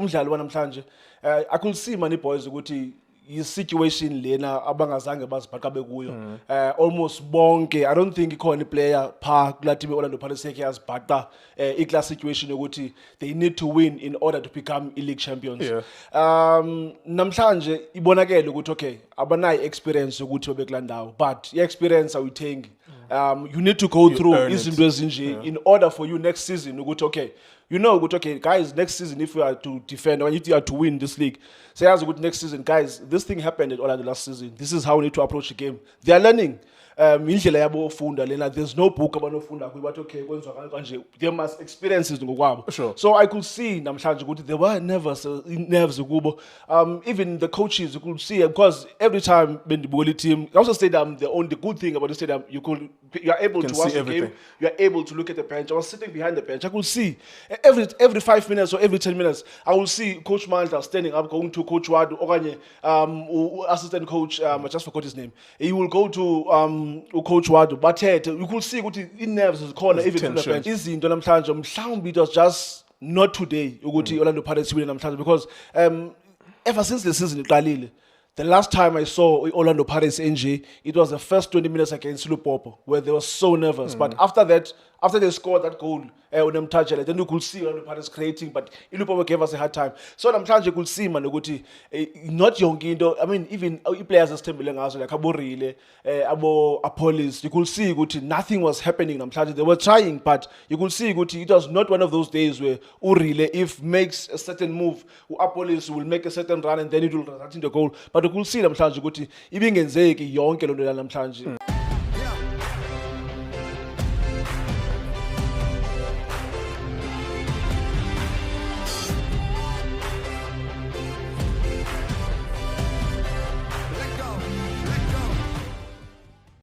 umdlalo wanamhlanje I could see many boys ukuthi yi-situation lena abangazange bazibhaqa bekuyo almost bonke. I don't think ikhona iplayer pha kula team Orlando Pirates yake yazibhaqa i-class situation yokuthi they need to win in order to become league champions. Namhlanje ibonakele ukuthi okay abanayo experience yokuthi babe kula ndawo, but i-experience awuyithengi. You need to go through izinto ezinje in order for you next season ukuthi okay, you know ukuthi okay guys, next season if you are to defend or if you are to win this league, say as good next season guys, this thing happened at Orlando last season, this is how we need to approach the game. They are learning indlela yabo ofunda lena, there's no book abanofunda kuyo but okay kwenziwa kanje, they must experience it ngokwabo. So I could see namhlanje ukuthi there were nerves kubo. Even the coaches, you could see, because every time when the Bugoli team also stadium, the good thing about the stadium, you are able to watch the game, you are able to look at the bench. I was sitting behind the bench, I could see every 5 minutes or every 10 minutes I will see Coach Malta standing up going to Coach Wadu okanye assistant coach, I just forgot his name, he will go to Coach Wadu, but you could see ukuthi in-nerves zikhona even from the bench. Izinto namhlanje mhlawumbe it was just not today ukuthi Orlando Pirates win namhlanje, because ever since the season iqalile, the last time I saw Orlando Pirates NG, it was the first 20 minutes against Lupopo, where they were so nervous. But after that, after they scored that goal, then you could see Orlando Pirates creating, but Lupopo gave us a hard time. So namhlanje you could see man ukuthi not Yongindo, I mean even players as Tembele ngazo like Aborile, Abo Apolis, you could see ukuthi nothing was happening namhlanje. They were trying, but you could see ukuthi it was not one of those days where Urile, if makes a certain move, Apolis will make a certain run and then it will result in the goal. But you could see namhlanje ukuthi ibingenzeki yonke lonto namhlanje.